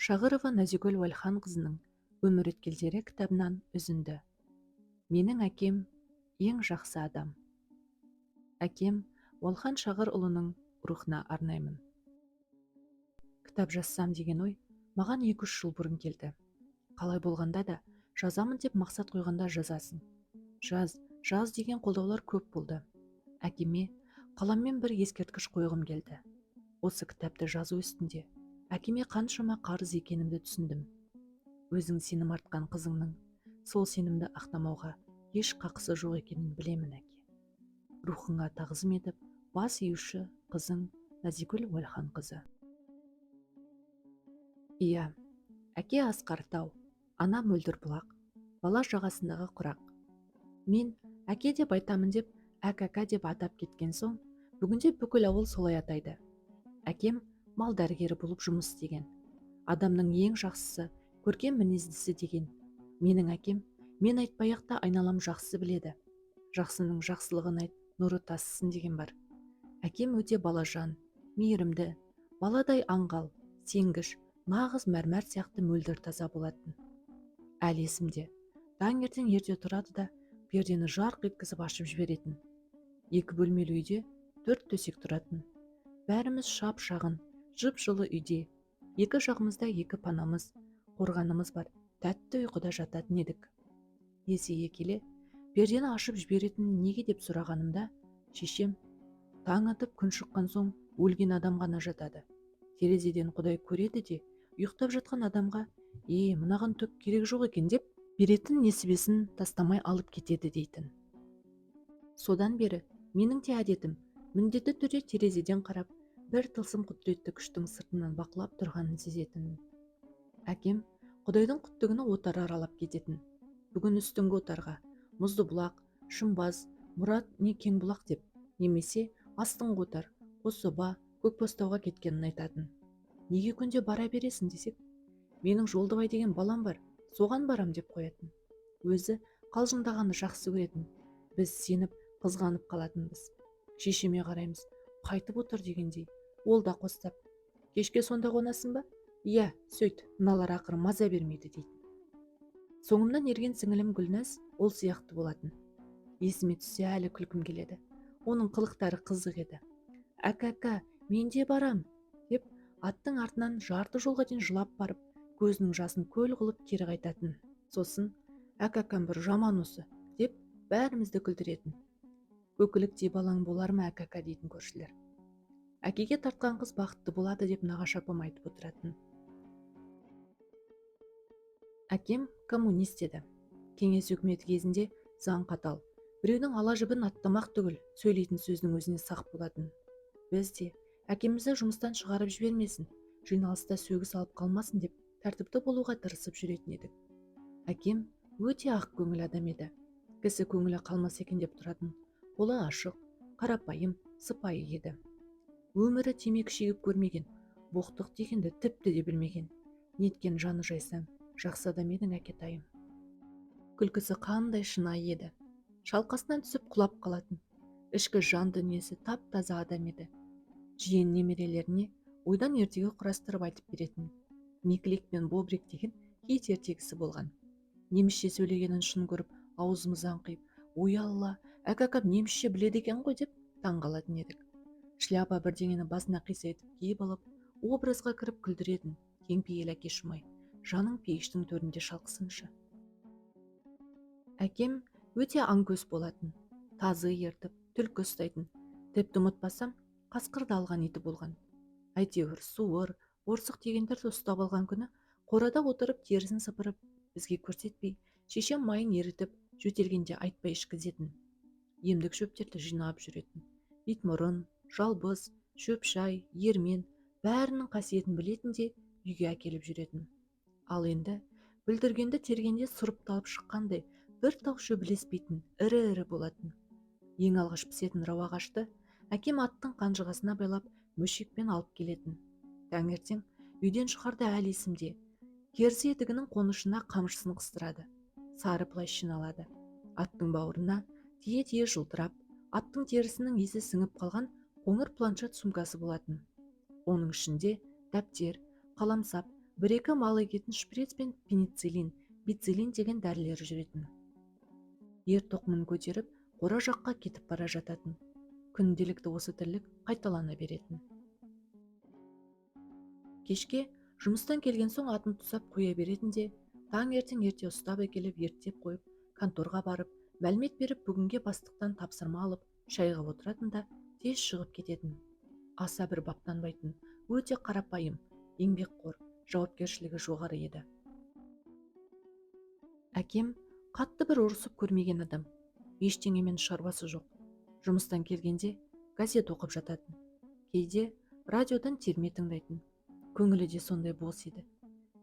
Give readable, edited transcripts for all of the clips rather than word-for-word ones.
Шағырова Назигүл Уәлханқызының «Өмір өткелдері» кітабынан үзінді. Менің әкем ең жақсы адам. Әкем Уәлхан Шағырұлының рухына арнаймын. Кітап жазсам деген ой маған 2-3 жыл бұрын келді. Қалай болғанда да жазамын деп мақсат қойғанда жазасың. Жаз деген қолдаулар көп болды. Әкеме қаламмен бір ескерткіш қойғым келді. Осы кітапты жазу үстінде әкеме қаншама қарыз екенімді түсіндім. Өзің сенім артқан қызыңның сол сенімді ақтамауға еш қақысы жоқ екенін білемін, әке. Рухыңа тағзым етіп, бас июші қызың Назигүл Уәлханқызы. Иә, әке асқар тау, ана мөлдір бұлақ, бала жағасындағы құрақ. Мен әке деп айтамын деп, әкәка деп атап кеткен соң, бүгінде бүкіл ауыл солай атайды. Әкем мал дәрігері болып жұмыс істеген. Адамның ең жақсысы, көркем мінездісі деген. Менің әкем, мен айтпай-ақ та айналам жақсы біледі. Жақсының жақсылығын айт, нұры тасысын деген бар. Әкем өте балажан, мейірімді, баладай аңғал, сенгіш, нағыз мәрмәр сияқты мөлдір таза болатын. Әлі есімде, таңертең ерте тұрады да, пердені жарқ еткізіп ашып жіберетін. 2 бөлмелі үйде 4 төсек тұратын. Бәріміз шап-шағын, жып-жылы үйде. 2 жағымызда 2 панамыз, қорғанымыз бар, тәтті ұйқыда жататын едік. Есейе келе, пердені ашып жіберетін неге деп сұрағанымда, шешем, таң атып күн шыққан соң өлген адам ғана жатады. Терезеден Құдай көреді де, ұйықтап жатқан адамға, мынаған түк керек жоқ екен деп, беретін несібесін тастамай алып кетеді дейтін. Содан бері менің де әдетім, міндетті түрде терезеден қарап, бір тылсым құдіретті күштің сыртынан бақылап тұрғанын сезетінмін. Әкем Құдайдың құттығына отар аралап кететін. Бүгін үстіңгі отарға мұзды бұлақ, шымбаз, мұрат не кең бұлақ деп, немесе астыңғы отар, қособа, көкбастауға кеткенін айтатын. Неге күнде бара бересің десек, менің Жолдыбай деген балам бар, соған барам деп қоятын. Өзі қалжыңдағанды жақсы көретін. Біз сеніп, қызғанып қалатынбыз. Шешеме қараймыз, қайтып отыр дегендей. Ол да қостап, кешке сонда қонасың ба? Иә, сөйт, мыналар ақыры маза бермейді дейтін. Соңымнан ерген сіңілім Гүлназ ол сияқты болатын. Есіме түссе әлі күлкім келеді. Оның қылықтары қызық еді. Әкәка, мен де барам, деп аттың артынан жарты жолға дейін жылап барып, көзінің жасын көл қылып кері қайтатын. Сосын, әкәкам бір жаман осы, деп бәрімізді күлдіретін. Көкіліктей балаң болар ма әкәка дейтін көршілер. Әкеге тартқан қыз бақытты болады деп нағашы апам айтып отыратын. Әкем коммунист еді. Кеңес үкіметі кезінде заң қатал. Біреудің ала жібін аттамақ түгіл, сөйлейтін сөздің өзіне сақ болатын. Біз де әкемізді жұмыстан шығарып жібермесін, жиналыста сөгіс алып қалмасын деп тәртіпті болуға тырысып жүретін едік. Әкем өте ақ көңіл адам еді. Кісі көңілі қалмас екен деп тұратын. Қолы ашық, қарапайым, сыпайы еді. Өмірі темекі шегіп көрмеген, боқтық дегенді тіпті де білмеген. Неткен жаны жайсаң, жақсы адам едің әкетайым. Күлкісі қандай шынайы еді. Шалқасынан түсіп құлап қалатын. Ішкі жан дүниесі тап-таза адам еді. Жиен немерелеріне ойдан ертегі құрастырып айтып беретін. Миклик пен Бобрик деген кит ертегісі болған. Немісше сөйлегенін шын көріп, аузымыз аңқиып, ой алла, әкәкам немісше біледі екен ғой деп таңғалатын едік. Шляпа бірдеңені басына қисайтып киіп алып, образға кіріп күлдіретін. Кеңпейіл әке шумай, жаның пейіштің төрінде шалқысыншы. Әкем өте аңкөз болатын. Тазы ертіп, түлкі ұстайтын. Тіпті ұмытпасам, қасқырды алған иті болған. Әйтеуір суыр, борсық дегендерді ұстап алған күні, қорада отырып терісін сыпырып, бізге көрсетпей, шешем майын ерітіп, жөтелгенде айтпай ішкізетін. Емдік шөптерді жинап жүретін. Итмұрын, жалбыз, шөп-шай, ермен, бәрінің қасиетін білетін де үйге әкеліп жүретін. Ал енді бүлдіргенді тергенде сұрыпталып шыққандай бір тау шөп ілеспейтін, ірі-ірі болатын. Ең алғаш пісетін рау ағашты әкем аттың қанжығасына байлап мөшекпен алып келетін. Таңертең үйден шығарда әлі есімде. Керзі етігінің қонышына қамшысын қыстырады. Сары плащын алады. Аттың бауырына тие-тие жылтырап, аттың терісінің есі сіңіп қалған қоңыр планшет сумкасы болатын. Оның ішінде дәптер, қаламсап, бір-екі мал егетін шприц пен пенициллин, бициллин деген дәрілер жүретін. Ер тоқымын көтеріп, қора жаққа кетіп бара жататын. Күнделікті осы тірлік қайталана беретін. Кешке жұмыстан келген соң атын тұсап қоя беретін де, таңертең ерте ұстап әкеліп ерттеп қойып, конторға барып, мәлімет беріп, бүгінге бастықтан тапсырма алып, шайға отыратын да тез шығып кететін. Аса бір баптанбайтын, өте қарапайым, еңбекқор, жауапкершілігі жоғары еді. Әкем қатты бір ұрысып көрмеген адам, ештеңемен шаруасы жоқ. Жұмыстан келгенде газет оқып жататын, кейде радиодан терме тыңдайтын. Көңілі де сондай бос еді.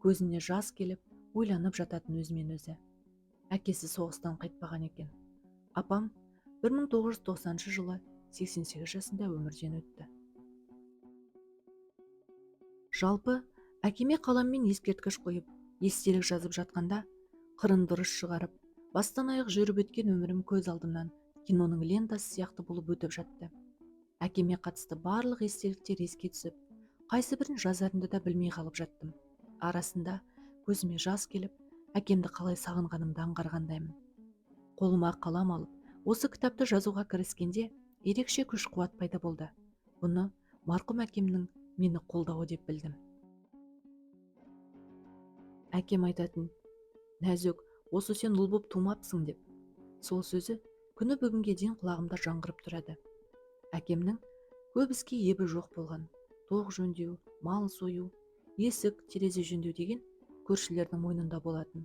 Көзіне жас келіп, ойланып жататын өзімен өзі. Әкесі соғыстан қайтпаған екен. Апам 1990 жылы 88 жасында өмірден өтті. Жалпы, әкеме қаламмен ескерткіш қойып, естелік жазып жатқанда, қырын дұрыс шығарып, бастан аяқ жүріп өткен өмірім көз алдымнан киноның лентасы сияқты болып өтіп жатты. Әкеме қатысты барлық естеліктер еске түсіп, қайсы бірін жазарымды да білмей қалып жаттым. Арасында көзіме жас келіп, әкемді қалай сағынғанымды аңғарғандаймын. Қолыма қалам алып, осы кітапты жазуға кіріскенде ерекше күш-қуат пайда болды. Бұны марқұм әкемнің мені қолдауы деп білдім. Әкем айтатын: "Нәзік, осы сен ұл боп тумапсың" деп. Сол сөзі күні бүгінге дейін құлағымда жаңғырып тұрады. Әкемнің көп іске ебі жоқ болған. Тоқ жөндеу, мал сою, есік, терезе жөндеу деген көршілердің мойнында болатын.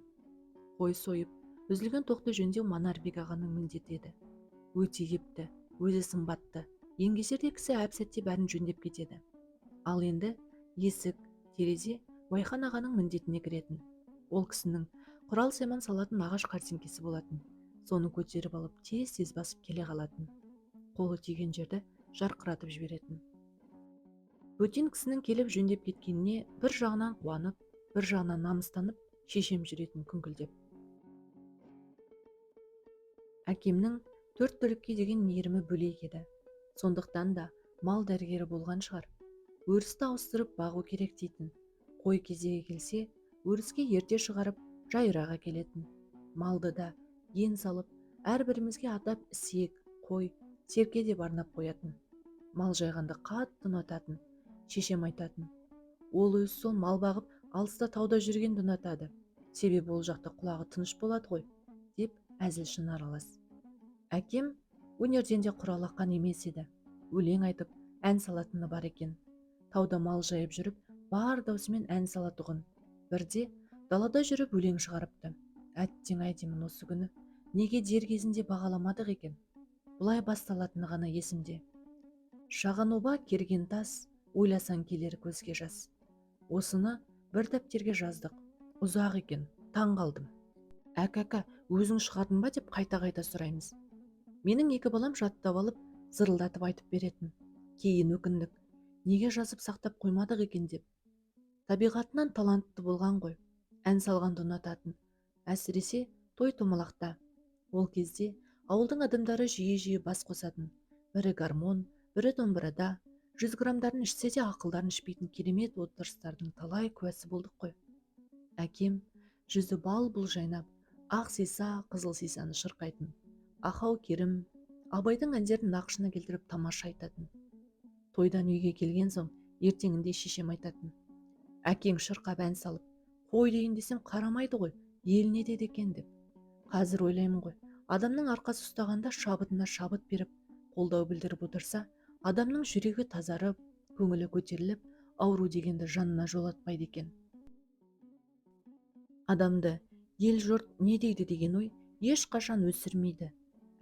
Қой сойып, үзілген тоқты жөндеу Манарбек ағаның міндеті еді. Өте епті, өзі сымбатты, еңгезердей кісі әп-сәтте бәрін жөндеп кетеді. Ал енді есік, терезе Байхан ағаның міндетіне кіретін. Ол кісінің құрал-сайман салатын ағаш картинкесі болатын. Соны көтеріп алып, тез-тез басып келе қалатын. Қолы тиген жерді жарқыратып жіберетін. Бөтен кісінің келіп жөндеп кеткеніне бір жағынан қуанып, бір жағынан намыстанып, шешем жүретін күңкілдеп. Әкемнің төрт түлікке деген мейірімі бөлек еді. Сондықтан да мал дәрігері болған шығар. Өрісті ауыстырып бағу керек дейтін. Қой кезегі келсе, өріске ерте шығарып, жайыраға келетін. Малды да ен салып, әрбірімізге атап ісек, қой, серке деп арнап қоятын. Мал жайғанды қатты ұнататын. Шешем айтатын: "Ол өз сол мал бағып, алыста тауда жүргенді ұнатады. Себебі ол жақта құлағы тыныш болады ғой", деп әзілшін аралас. Әкем өнерден де құралақан емес еді. Өлең айтып, ән салатыны бар екен. Тауда мал жайып жүріп, бар даусымен ән салатұғын. Бірде далада жүріп өлең шығарыпты. Әттең-ай деймін осы күні. Неге дер кезінде бағаламадық екен? Бұлай басталатыны ғана есімде. Шаған оба керген тас, ойласаң келер көзге жас. Осыны бір дәптерге жаздық. Ұзақ екен, таң қалдым. Әкәка, өзің шығардың ба деп қайта-қайта сұраймыз. Менің екі балам жаттап алып, зырылдатып айтып беретін. Кейін өкіндік. Неге жазып сақтап қоймадық екен деп. Табиғатынан талантты болған ғой. Ән салғанды ұнататын. Әсіресе той-томалақта. Ол кезде ауылдың адамдары жиі-жиі бас қосатын. Бірі гармон, бірі домбырада, 100 грамдарын ішсе де ақылдарын ішпейтін керемет отырыстардың талай куәсі болдық қой. Әкем жүзі бал-бұл жайнап, ақ сиса, қызыл сисаны шырқайтын. Ахау Керім, Абайдың әндерін нақышына келтіріп тамаша айтатын. Тойдан үйге келген соң ертеңінде шешем айтатын: "Әкең шырқап ән салып, қой дейін десем қарамайды ғой, ел не деді екен" деп. Қазір ойлаймын ғой, адамның арқасы ұстағанда шабытына шабыт беріп, қолдау білдіріп отырса, адамның жүрегі тазарып, көңілі көтеріліп, ауру дегенді жанына жолатпайды екен. Адамды ел жұрт не дейді деген ой ешқашан өсірмейді.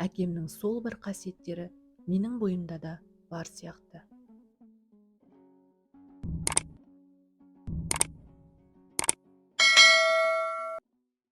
Әкемнің сол бір қасиеттері менің бойымда да бар сияқты.